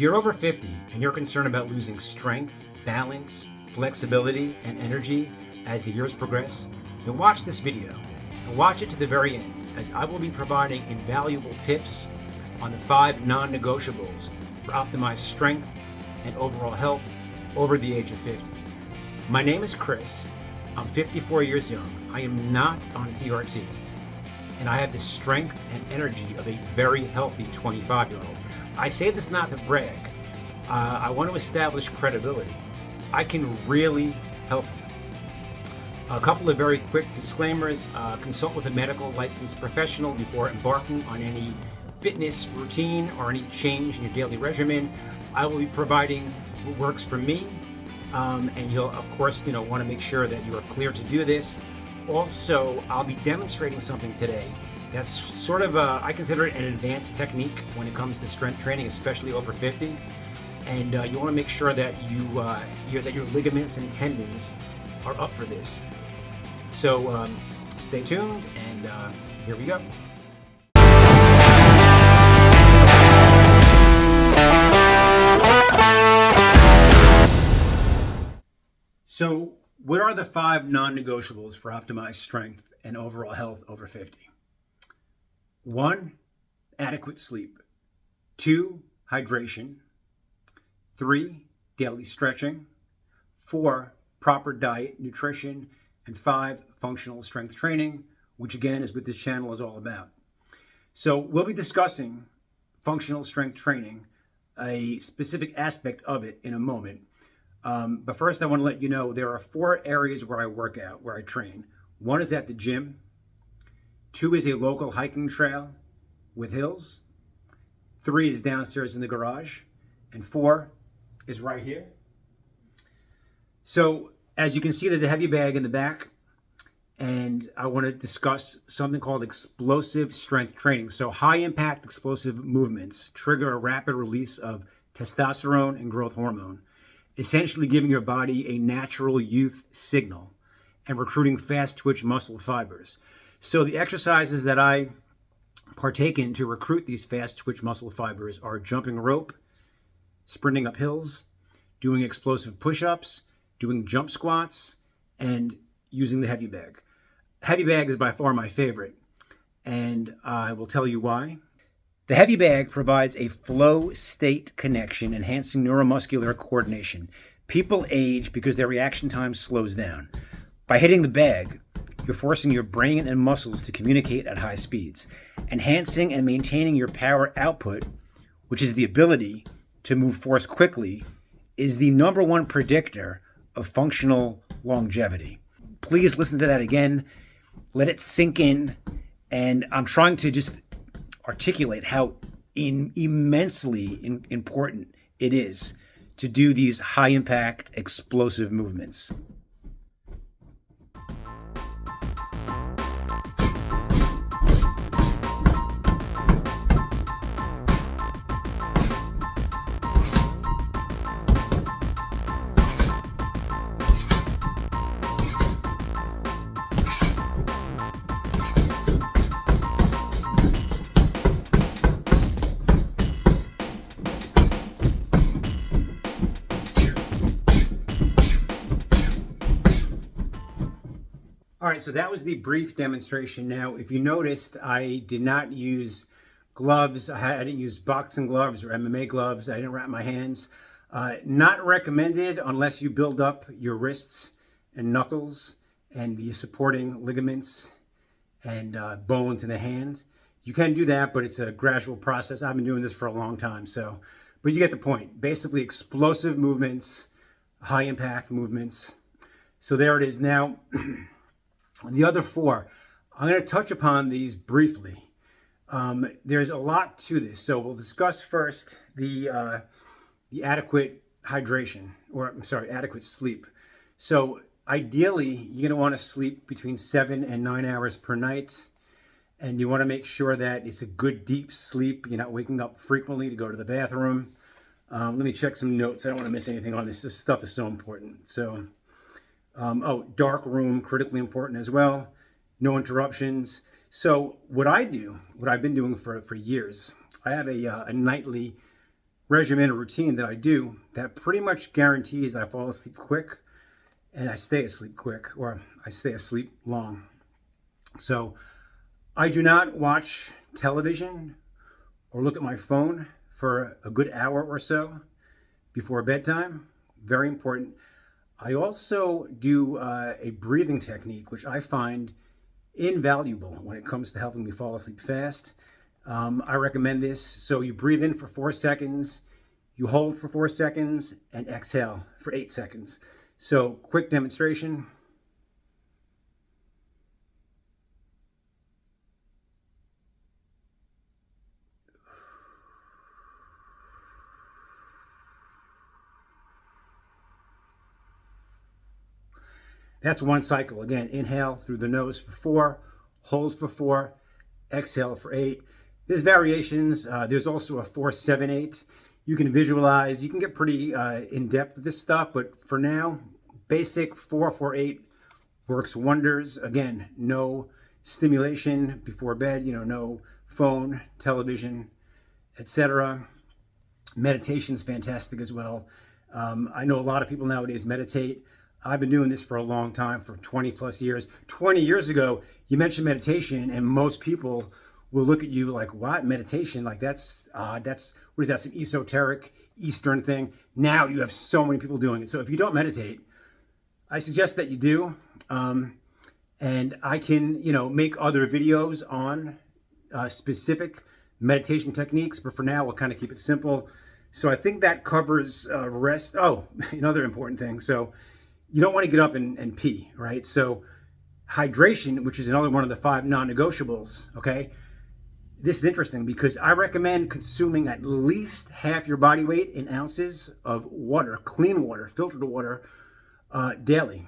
If you're over 50 and you're concerned about losing strength, balance, flexibility, and energy as the years progress, then watch this video and watch it to the very end, as I will be providing invaluable tips on the 5 non-negotiables for optimized strength and overall health over the age of 50. My name is Chris. I'm 54 years young. I am not on TRT, and I have the strength and energy of a very healthy 25-year-old. I say this not to brag. I want to establish credibility. I can really help you. A couple of very quick disclaimers. Consult with a medical licensed professional before embarking on any fitness routine or any change in your daily regimen. I will be providing what works for me, and you'll of course want to make sure that you are clear to do this. Also, I'll be demonstrating something today that's sort of I consider it an advanced technique when it comes to strength training, especially over 50. And you want to make sure that that your ligaments and tendons are up for this. So stay tuned, and here we go. So what are the 5 non-negotiables for optimized strength and overall health over 50? 1, adequate sleep. 2, hydration. 3, daily stretching. 4, proper diet, nutrition. And 5, functional strength training, which again is what this channel is all about. So we'll be discussing functional strength training, a specific aspect of it, in a moment. But first I want to let you know there are 4 areas where I work out, where I train. 1 is at the gym. 2 is a local hiking trail with hills. 3 is downstairs in the garage. And 4 is right here. So as you can see, there's a heavy bag in the back. And I want to discuss something called explosive strength training. So high impact explosive movements trigger a rapid release of testosterone and growth hormone, essentially giving your body a natural youth signal and recruiting fast twitch muscle fibers. So the exercises that I partake in to recruit these fast twitch muscle fibers are jumping rope, sprinting up hills, doing explosive push-ups, doing jump squats, and using the heavy bag. Heavy bag is by far my favorite, and I will tell you why. The heavy bag provides a flow state connection, enhancing neuromuscular coordination. People age because their reaction time slows down. By hitting the bag, you're forcing your brain and muscles to communicate at high speeds. Enhancing and maintaining your power output, which is the ability to move force quickly, is the #1 predictor of functional longevity. Please listen to that again. Let it sink in. And I'm trying to just articulate how immensely important it is to do these high impact explosive movements. All right, so that was the brief demonstration. Now, if you noticed, I did not use gloves. I didn't use boxing gloves or MMA gloves. I didn't wrap my hands. Not recommended unless you build up your wrists and knuckles and the supporting ligaments and bones in the hand. You can do that, but it's a gradual process. I've been doing this for a long time, but you get the point. Basically, explosive movements, high impact movements. So there it is. Now, the other 4, I'm going to touch upon these briefly. There's a lot to this. So we'll discuss first the adequate hydration, adequate sleep. So ideally, you're going to want to sleep between 7 and 9 hours per night. And you want to make sure that it's a good deep sleep. You're not waking up frequently to go to the bathroom. Let me check some notes. I don't want to miss anything on this. This stuff is so important. So, dark room, critically important as well. No interruptions. So what I've been doing for years, I have a nightly regimen or routine that I do that pretty much guarantees I fall asleep quick and I stay asleep quick, or I stay asleep long. So I do not watch television or look at my phone for a good hour or so before bedtime. Very important. I also do a breathing technique, which I find invaluable when it comes to helping me fall asleep fast. I recommend this. So you breathe in for 4 seconds, you hold for 4 seconds, and exhale for 8 seconds. So quick demonstration. That's one cycle. Again, inhale through the nose for 4, hold for 4, exhale for 8. There's variations. There's also a 4-7-8. You can visualize. You can get pretty in-depth with this stuff, but for now, basic 4-4-8 works wonders. Again, no stimulation before bed, no phone, television, etc. Meditation's fantastic as well. I know a lot of people nowadays meditate. I've been doing this for a long time, for 20 plus years. 20 years ago, you mentioned meditation, and most people will look at you like, what? Meditation? Like that's what is that, some esoteric Eastern thing? Now you have so many people doing it. So if you don't meditate, I suggest that you do. And I can, make other videos on specific meditation techniques, but for now, we'll kind of keep it simple. So I think that covers rest. Oh, another important thing. So you don't want to get up and pee, right? So hydration, which is another one of the 5 non-negotiables, okay? This is interesting because I recommend consuming at least half your body weight in ounces of water, clean water, filtered water, daily.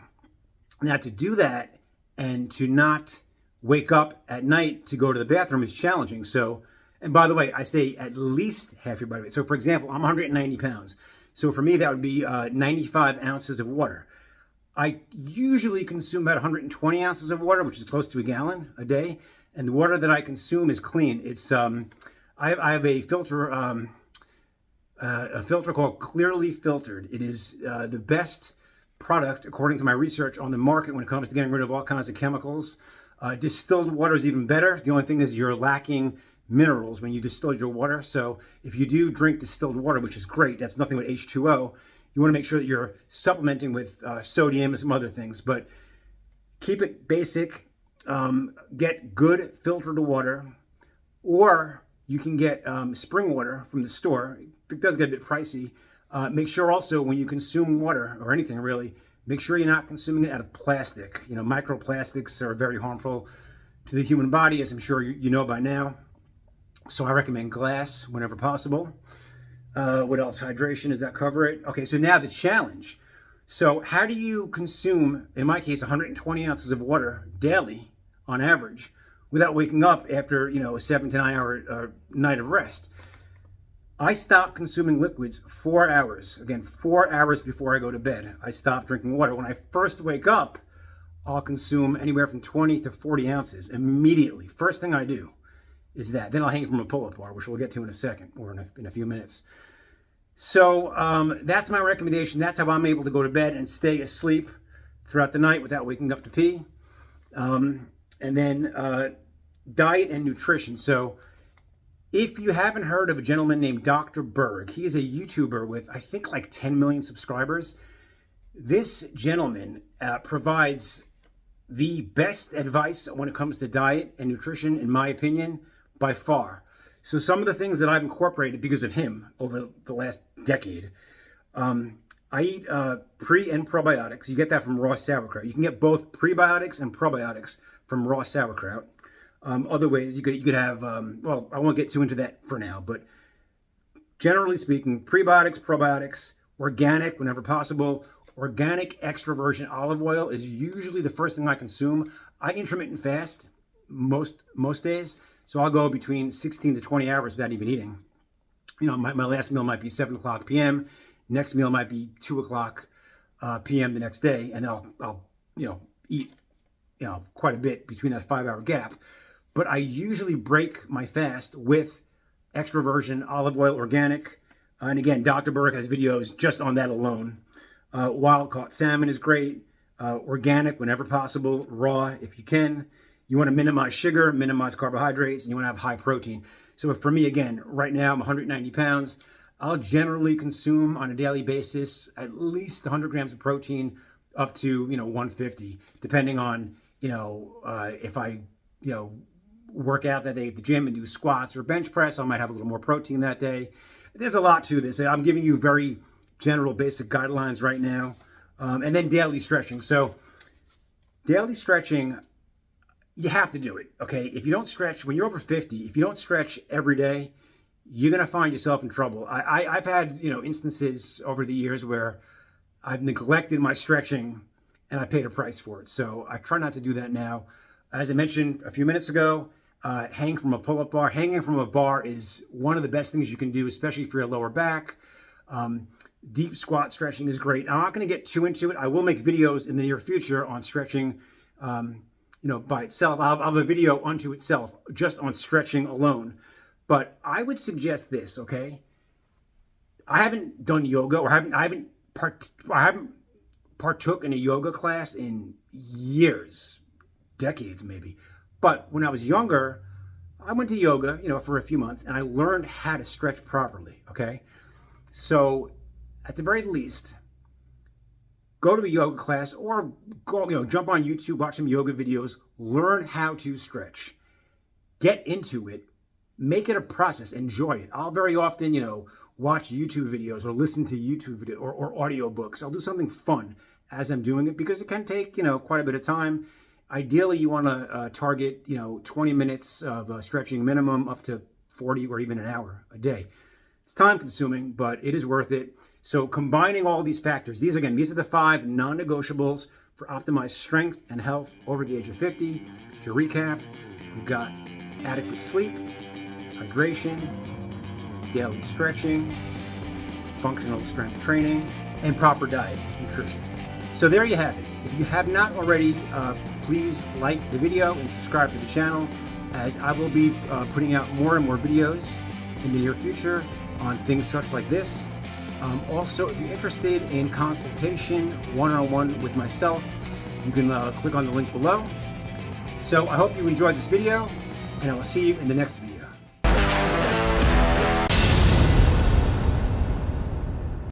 Now, to do that and to not wake up at night to go to the bathroom is challenging. So, and by the way, I say at least half your body weight. So, for example, I'm 190 pounds. So for me, that would be 95 ounces of water. I usually consume about 120 ounces of water, which is close to a gallon a day. And the water that I consume is clean. It's I have a filter called Clearly Filtered. It is the best product, according to my research, on the market when it comes to getting rid of all kinds of chemicals. Distilled water is even better. The only thing is you're lacking minerals when you distill your water. So if you do drink distilled water, which is great, that's nothing but H2O. You want to make sure that you're supplementing with sodium and some other things, but keep it basic. Get good filtered water, or you can get spring water from the store. It does get a bit pricey. Make sure also when you consume water or anything really, make sure you're not consuming it out of plastic. Microplastics are very harmful to the human body, as I'm sure you know by now. So I recommend glass whenever possible. What else? Hydration, does that cover it? Okay, so now the challenge. So how do you consume, in my case, 120 ounces of water daily on average without waking up after, a 7 to 9 hour night of rest? I stop consuming liquids 4 hours. Again, 4 hours before I go to bed. I stop drinking water. When I first wake up, I'll consume anywhere from 20 to 40 ounces immediately. First thing I do is that. Then I'll hang from a pull-up bar, which we'll get to in a second or in a few minutes. So that's my recommendation. That's how I'm able to go to bed and stay asleep throughout the night without waking up to pee. And then diet and nutrition. So if you haven't heard of a gentleman named Dr. Berg, he is a YouTuber with, I think, like 10 million subscribers. This gentleman provides the best advice when it comes to diet and nutrition, in my opinion, by far. So some of the things that I've incorporated because of him over the last decade, I eat pre and probiotics. You get that from raw sauerkraut. You can get both prebiotics and probiotics from raw sauerkraut. Other ways you could have, well, I won't get too into that for now, but generally speaking, prebiotics, probiotics, organic whenever possible. Organic extra virgin olive oil is usually the first thing I consume. I intermittent fast most days. So I'll go between 16 to 20 hours without even eating. My last meal might be 7 o'clock p.m. Next meal might be 2 o'clock p.m. the next day. And then I'll eat, quite a bit between that 5 hour gap. But I usually break my fast with extra virgin olive oil, organic. And again, Dr. Burke has videos just on that alone. Wild caught salmon is great. Organic whenever possible, raw if you can. You want to minimize sugar, minimize carbohydrates, and you want to have high protein. So for me, again, right now I'm 190 pounds. I'll generally consume on a daily basis at least 100 grams of protein up to 150, depending on if I work out that day at the gym and do squats or bench press. I might have a little more protein that day. There's a lot to this. I'm giving you very general basic guidelines right now. And then daily stretching. So daily stretching, you have to do it, okay? If you don't stretch, when you're over 50, if you don't stretch every day, you're going to find yourself in trouble. I've had, instances over the years where I've neglected my stretching and I paid a price for it. So I try not to do that now. As I mentioned a few minutes ago, hanging from a pull-up bar. Hanging from a bar is one of the best things you can do, especially for your lower back. Deep squat stretching is great. I'm not going to get too into it. I will make videos in the near future on stretching, by itself. I'll have a video unto itself just on stretching alone. But I would suggest this, okay? I haven't done yoga, or I haven't partook in a yoga class in years, decades maybe. But when I was younger, I went to yoga, for a few months, and I learned how to stretch properly, okay? So at the very least, go to a yoga class or go, jump on YouTube, watch some yoga videos, learn how to stretch. Get into it. Make it a process. Enjoy it. I'll very often, watch YouTube videos or listen to YouTube videos or audiobooks. I'll do something fun as I'm doing it because it can take, quite a bit of time. Ideally, you want to target, 20 minutes of stretching minimum up to 40 or even an hour a day. It's time consuming, but it is worth it. So combining all these factors, these are the 5 non-negotiables for optimized strength and health over the age of 50. To recap, we've got adequate sleep, hydration, daily stretching, functional strength training, and proper diet, nutrition. So there you have it. If you have not already, please like the video and subscribe to the channel, as I will be putting out more and more videos in the near future on things such like this. Also, if you're interested in consultation one-on-one with myself, you can click on the link below. So I hope you enjoyed this video, and I will see you in the next video.